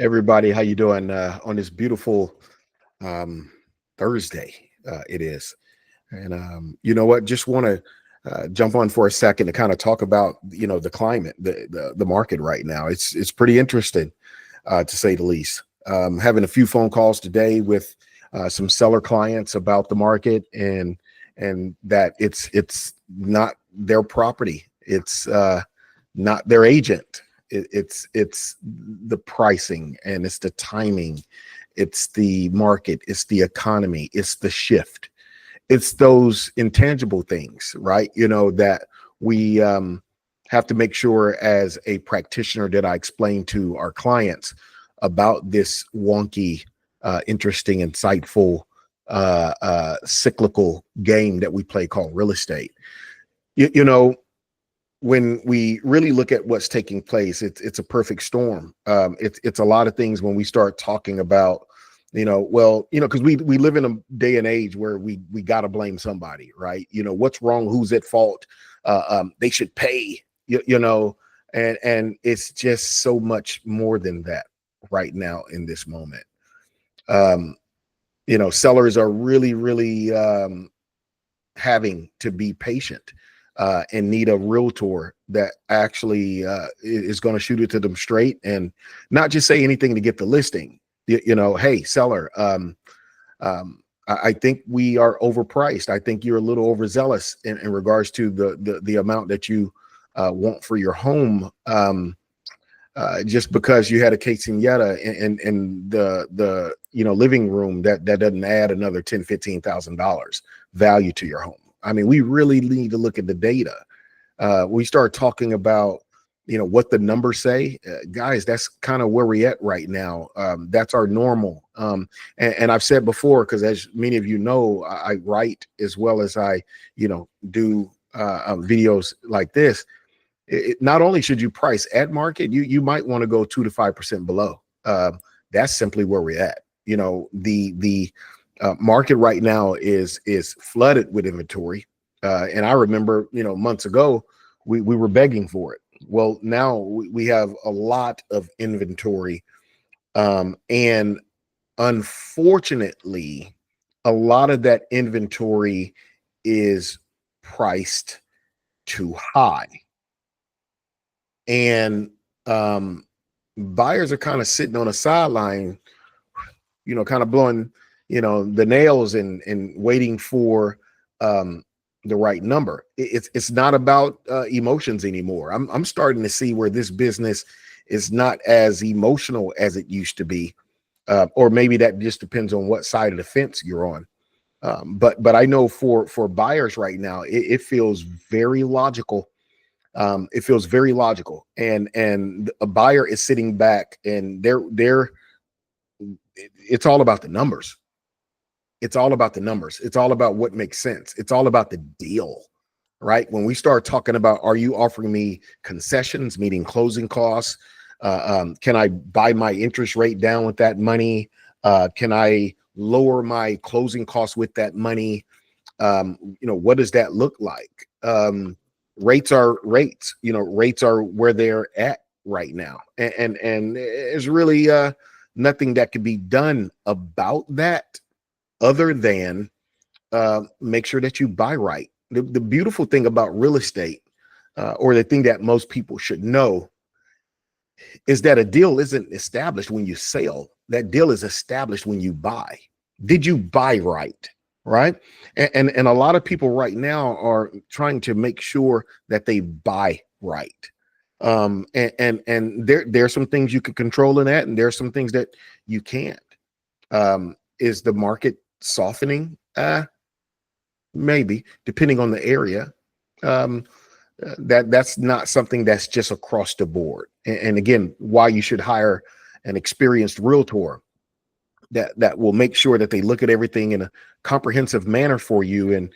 Everybody, how you doing on this beautiful um, Thursday? It is, and you know what? Just want to jump on for a second to kind of talk about the climate, the market right now. It's pretty interesting, to say the least. Having a few phone calls today with some seller clients about the market and that it's not their property. It's not their agent. It's the pricing and it's the timing, it's the market, it's the economy, it's the shift, it's those intangible things, right? That we have to make sure as a practitioner that I explain to our clients about this wonky, interesting, insightful, cyclical game that we play called real estate. You know, when we really look at what's taking place, it's a perfect storm. It's a lot of things when we start talking about, because we live in a day and age where we got to blame somebody, right? What's wrong? Who's at fault? They should pay. And it's just so much more than that right now in this moment. Um, Sellers are really, really having to be patient and need a realtor that actually is going to shoot it to them straight and not just say anything to get the listing. Hey, seller, I think we are overpriced. I think you're a little overzealous in regards to the amount that you want for your home. Just because you had a quinceañera in the living room that doesn't add another $10,000-15,000 value to your home. I mean, we really need to look at the data. We start talking about what the numbers say, guys. That's kind of where we're at right now. That's our normal. And I've said before, because as many of you know, I write as well as I do videos like this. Not only should you price at market, you might want to go 2 to 5% below. That's simply where we're at. The market right now is flooded with inventory, and I remember months ago we were begging for it. Well, now we have a lot of inventory, and unfortunately, a lot of that inventory is priced too high. And buyers are kind of sitting on a sideline, kind of blowing, the nails and waiting for the right number. It's not about emotions anymore. I'm starting to see where this business is not as emotional as it used to be, or maybe that just depends on what side of the fence you're on. But I know for buyers right now, it feels very logical. It feels very logical, and a buyer is sitting back and it's all about the numbers. It's all about the numbers. It's all about what makes sense. It's all about the deal, right? When we start talking about, are you offering me concessions, meaning closing costs? Can I buy my interest rate down with that money? Can I lower my closing costs with that money? What does that look like? Rates are rates. Rates are where they're at right now, and there's really nothing that could be done about that other than make sure that you buy right. The beautiful thing about real estate, or the thing that most people should know, is that a deal isn't established when you sell. That deal is established when you buy. Did you buy right? Right. And a lot of people right now are trying to make sure that they buy right. And there's some things you can control in that, and there's some things that you can't. Is the market softening? Maybe, depending on the area. That's not something that's just across the board. And again, why you should hire an experienced realtor that will make sure that they look at everything in a comprehensive manner for you, and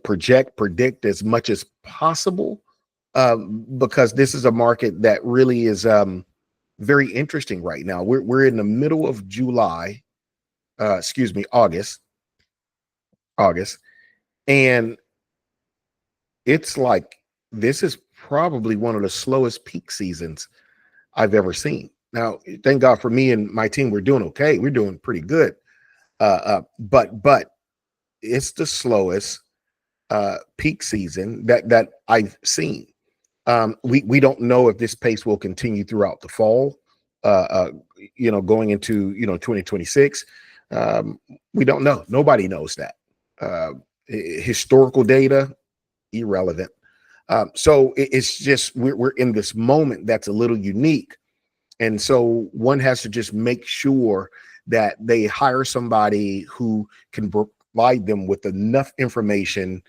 predict as much as possible, because this is a market that really is very interesting right now. We're in the middle of July, August, and it's like this is probably one of the slowest peak seasons I've ever seen. Now, thank God for me and my team, we're doing okay. We're doing pretty good. But it's the slowest peak season that I've seen. We don't know if this pace will continue throughout the fall. Going into 2026. We don't know. Nobody knows that. Historical data irrelevant. So it's just we're in this moment that's a little unique, and so one has to just make sure that they hire somebody who can provide them with enough information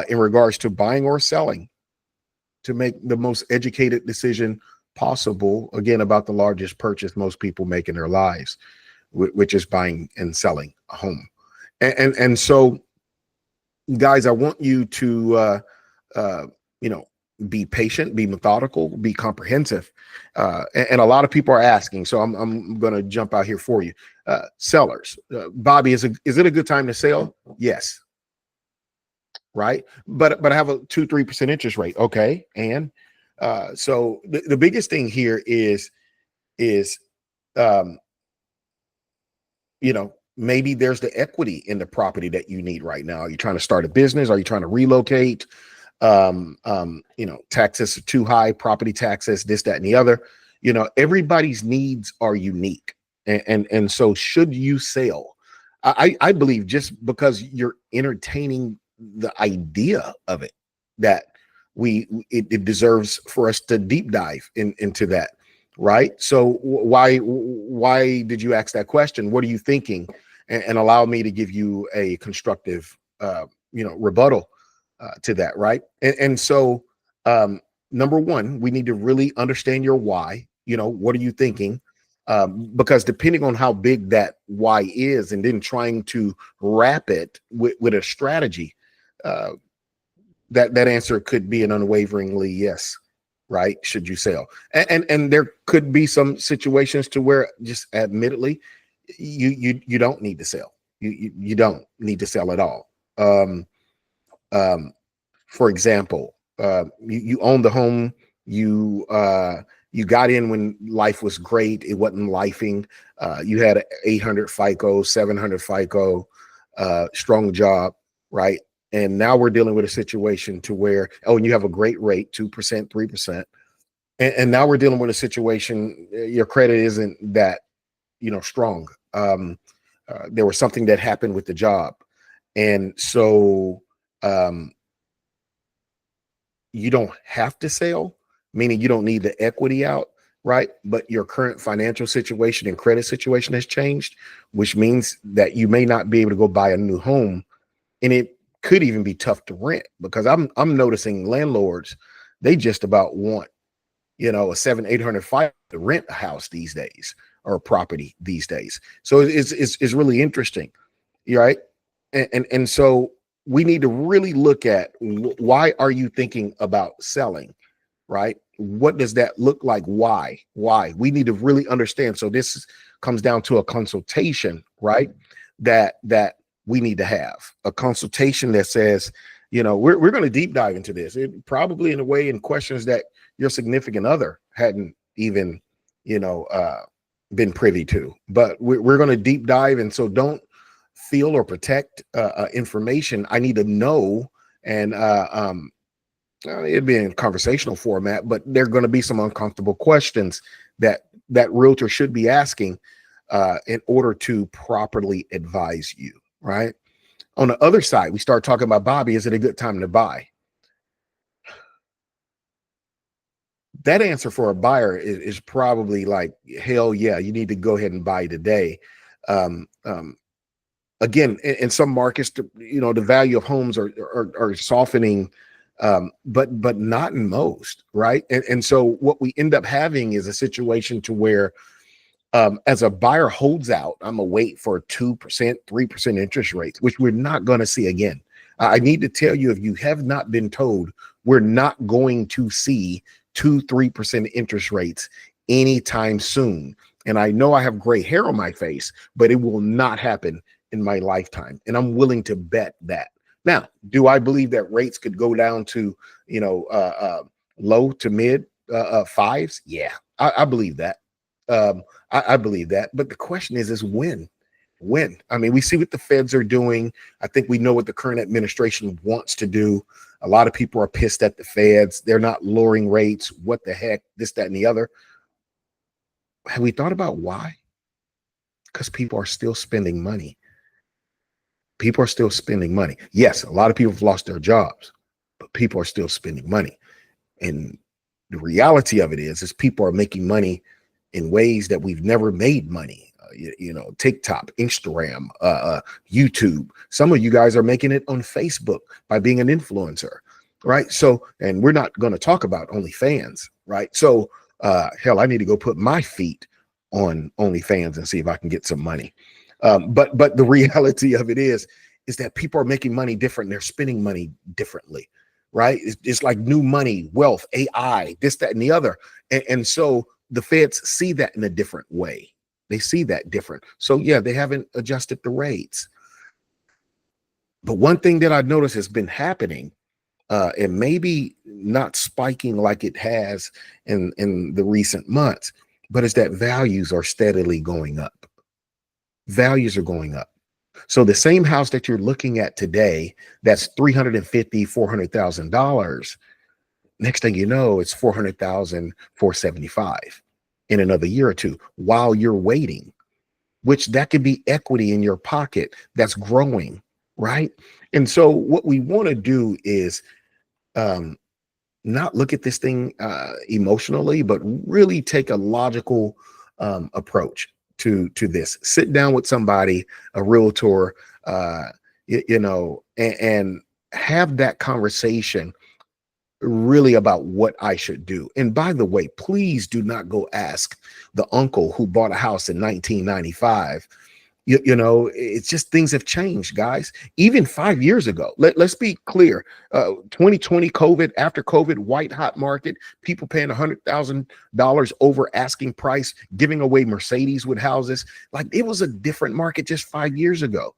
in regards to buying or selling to make the most educated decision possible, again, about the largest purchase most people make in their lives, which is buying and selling a home. And so, guys, I want you to be patient, be methodical, be comprehensive. And a lot of people are asking, so I'm going to jump out here for you. Sellers, Bobby, is it a good time to sell? Yes. Right. But I have a 2-3% interest rate. Okay. And so the biggest thing here is maybe there's the equity in the property that you need right now. Are you trying to start a business? Are you trying to relocate? Taxes are too high, property taxes, this, that, and the other. Everybody's needs are unique. And so should you sell? I believe just because you're entertaining the idea of it, that it deserves for us to deep dive into that. Right. So why did you ask that question? What are you thinking? And allow me to give you a constructive, rebuttal to that. Right. And so, number one, we need to really understand your why. What are you thinking? Because depending on how big that why is, and then trying to wrap it with a strategy, that answer could be an unwaveringly yes. Right? Should you sell? And there could be some situations to where, just admittedly, you don't need to sell. You don't need to sell at all. For example, you own the home. You got in when life was great. It wasn't lifing. You had an 800 FICO, 700 FICO, strong job, right? And now we're dealing with a situation to where, and you have a great rate, 2%, 3%. And now we're dealing with a situation, your credit isn't that, strong. There was something that happened with the job. And so you don't have to sell, meaning you don't need the equity out, right? But your current financial situation and credit situation has changed, which means that you may not be able to go buy a new home. And it could even be tough to rent, because I'm noticing landlords, they just about want, a 700-800 to rent a house these days, or a property these days. So it's really interesting, right? And so we need to really look at why are you thinking about selling, right? What does that look like? Why we need to really understand. So this comes down to a consultation, right? That we need to have a consultation that says, we're going to deep dive into this. It probably in a way in questions that your significant other hadn't even, been privy to, but we're going to deep dive. And so don't feel or protect information. I need to know. And it'd be in conversational format, but there are going to be some uncomfortable questions that realtor should be asking in order to properly advise you, right? On the other side, we start talking about, Bobby, is it a good time to buy? That answer for a buyer is probably like, hell yeah, you need to go ahead and buy today. Again, in some markets, the value of homes are softening, but not in most, right? And so what we end up having is a situation to where, as a buyer holds out, I'm gonna wait for 2%, 3% interest rates, which we're not going to see again. I need to tell you, if you have not been told, we're not going to see 2-3% interest rates anytime soon. And I know I have gray hair on my face, but it will not happen in my lifetime. And I'm willing to bet that. Now, do I believe that rates could go down to, low to mid fives? Yeah, I believe that. I believe that. But the question is when? When? I mean, we see what the feds are doing. I think we know what the current administration wants to do. A lot of people are pissed at the feds. They're not lowering rates. What the heck? This, that, and the other. Have we thought about why? Because people are still spending money. People are still spending money. Yes, a lot of people have lost their jobs, but people are still spending money. And the reality of it is people are making money in ways that we've never made money. TikTok, Instagram, YouTube. Some of you guys are making it on Facebook by being an influencer, right? So, and we're not going to talk about OnlyFans, right? So, hell, I need to go put my feet on OnlyFans and see if I can get some money. But the reality of it is that people are making money different. They're spending money differently, right? It's like new money, wealth, AI, this, that, and the other. And so the feds see that in a different way. They see that different. So yeah, they haven't adjusted the rates. But one thing that I noticed has been happening, and maybe not spiking like it has in the recent months, but is that values are steadily going up. Values are going up. So the same house that you're looking at today, that's $350,000, $400,000. Next thing you know, it's $400,000, $475,000 in another year or two while you're waiting, which that could be equity in your pocket that's growing, right? And so what we want to do is not look at this thing emotionally, but really take a logical approach to this. Sit down with somebody, a realtor, and have that conversation really about what I should do. And by the way, please do not go ask the uncle who bought a house in 1995. It's just things have changed, guys. Even 5 years ago, let's be clear. 2020, COVID, after COVID, white hot market, people paying $100,000 over asking price, giving away Mercedes with houses. Like, it was a different market just 5 years ago.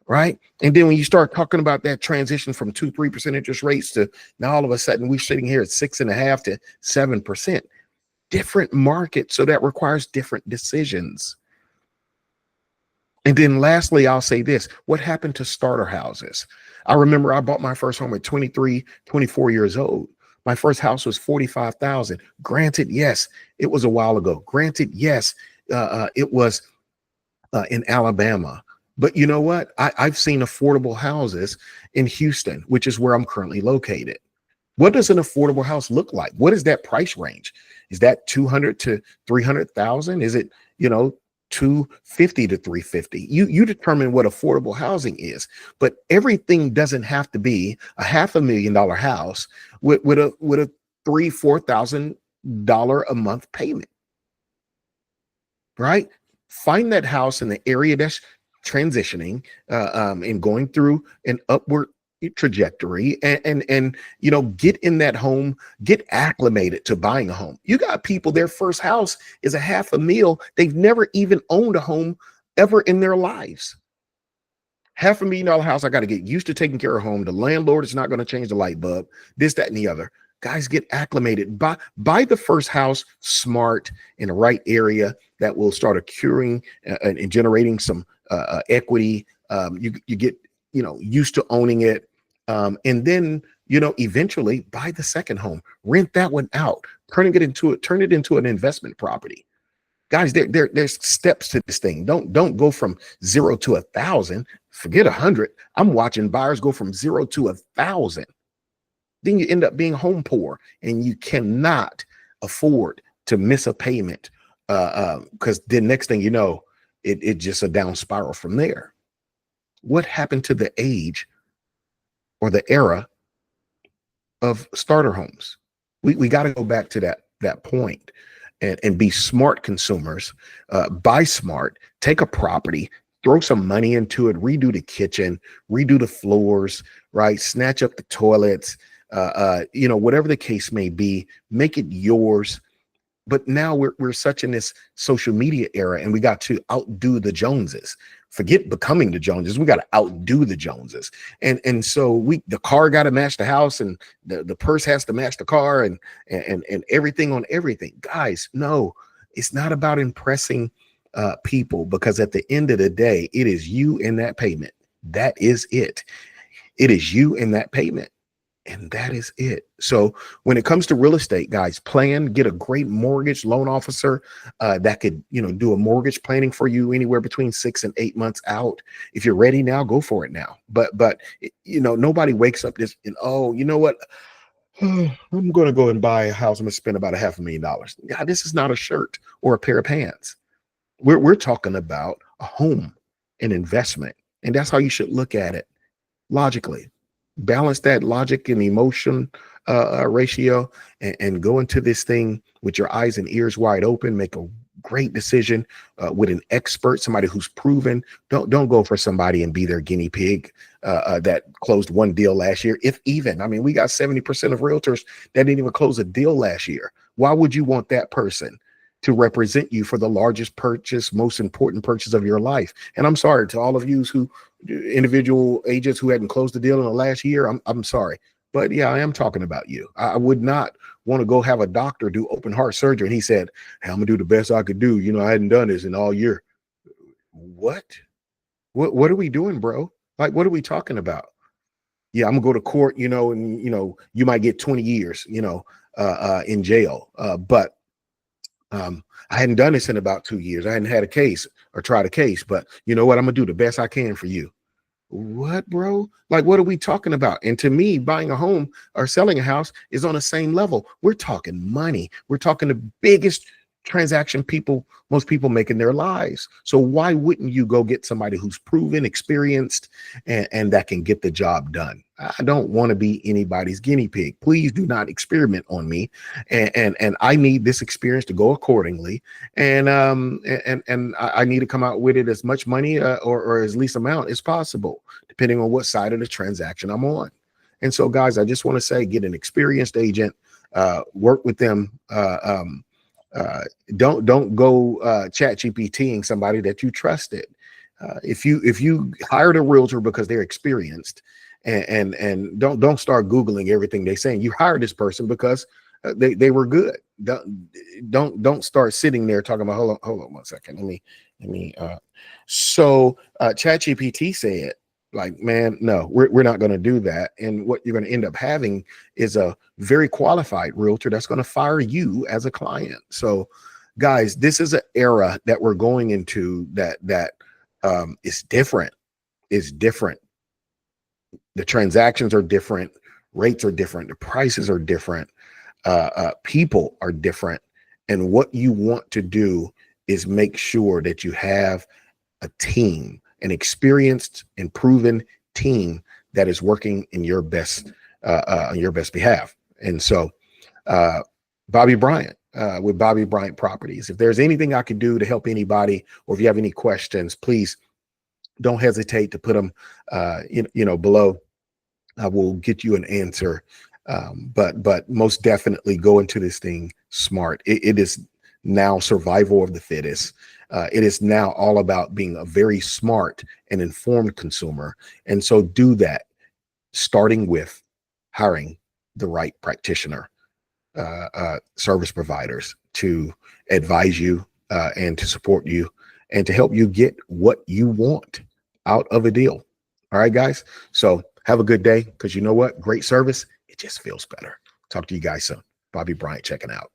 Right. And then when you start talking about that transition from 2-3% interest rates to now all of a sudden we're sitting here at 6.5% to 7%, different market. So that requires different decisions. And then lastly, I'll say this: what happened to starter houses? I remember I bought my first home at 23, 24 years old. My first house was $45,000. Granted, yes, it was a while ago. Granted, yes, it was in Alabama. But you know what? I've seen affordable houses in Houston, which is where I'm currently located. What does an affordable house look like? What is that price range? Is that 200 to 300,000? Is it, 250 to 350? You determine what affordable housing is, but everything doesn't have to be a $500,000 house with a $3,000-$4,000 a month payment, right? Find that house in the area that's transitioning and going through an upward trajectory, and get in that home, get acclimated to buying a home. You got people, their first house is a $500,000. They've never even owned a home ever in their lives. $500,000 house. I got to get used to taking care of home. The landlord is not going to change the light bulb, this, that, and the other. Guys, get acclimated. Buy the first house smart in the right area that will start accruing and generating some equity. You get used to owning it, and then eventually buy the second home, rent that one out, turn it into an investment property. Guys, there's steps to this thing. Don't go from 0 to 1,000. Forget 100. I'm watching buyers go from 0 to 1,000. Then you end up being home poor, and you cannot afford to miss a payment, because the next thing you know, it just a down spiral from there. What happened to the age or the era of starter homes? We got to go back to that point and be smart consumers. Buy smart, take a property, throw some money into it, redo the kitchen, redo the floors, right? Snatch up the toilets, whatever the case may be, make it yours. but now we're such in this social media era, and we got to outdo the Joneses. Forget becoming the Joneses. We got to outdo the Joneses. And so the car got to match the house, and the purse has to match the car, and everything on everything. Guys, no, it's not about impressing people, because at the end of the day, it is you in that payment. That is it. It is you in that payment. And that is it. So when it comes to real estate, guys, get a great mortgage loan officer that could, do a mortgage planning for you anywhere between 6 and 8 months out. If you're ready now, go for it now. But nobody wakes up this and, oh, you know what? I'm going to go and buy a house. I'm going to spend about $500,000. Yeah, this is not a shirt or a pair of pants. We're talking about a home, an investment. And that's how you should look at it logically. Balance that logic and emotion ratio, and go into this thing with your eyes and ears wide open. Make a great decision with an expert, somebody who's proven. Don't go for somebody and be their guinea pig that closed one deal last year. If even, I mean, we got 70% of realtors that didn't even close a deal last year. Why would you want that person to represent you for the largest purchase, most important purchase of your life? And I'm sorry to all of you individual agents who hadn't closed the deal in the last year. I'm sorry, but yeah, I am talking about you. I would not want to go have a doctor do open heart surgery, and he said, hey, I'm gonna do the best I could do. I hadn't done this in all year. What are we doing, bro? Like, what are we talking about? Yeah, I'm gonna go to court, and you might get 20 years, in jail. But I hadn't done this in about 2 years. I hadn't had a case or tried a case, but you know what? I'm gonna do the best I can for you. What, bro? Like, what are we talking about? And to me, buying a home or selling a house is on the same level. We're talking money. We're talking the biggest transaction most people make in their lives. So why wouldn't you go get somebody who's proven, experienced, and that can get the job done? I don't want to be anybody's guinea pig. Please do not experiment on me. And I need this experience to go accordingly. And I need to come out with it as much money or as least amount as possible, depending on what side of the transaction I'm on. And so, guys, I just want to say, get an experienced agent, work with them. Don't go chat GPTing somebody that you trusted. If you hired a realtor because they're experienced, and don't start Googling everything they're saying. You hired this person because they were good. Don't start sitting there talking about, hold on 1 second. Let me so chat GPT said, like, man, no, we're not going to do that. And what you're going to end up having is a very qualified realtor that's going to fire you as a client. So, guys, this is an era that we're going into that is different. It's different. The transactions are different. Rates are different. The prices are different. People are different. And what you want to do is make sure that you have a team, an experienced and proven team that is working in your best on your best behalf. And so Bobby Bryant with Bobby Bryant Properties. If there's anything I could do to help anybody, or if you have any questions, please don't hesitate to put them below. I will get you an answer. But most definitely go into this thing smart. It is now survival of the fittest. It is now all about being a very smart and informed consumer. And so do that, starting with hiring the right practitioner, service providers to advise you and to support you and to help you get what you want out of a deal. All right, guys. So have a good day, because you know what? Great service, it just feels better. Talk to you guys soon. Bobby Bryant checking out.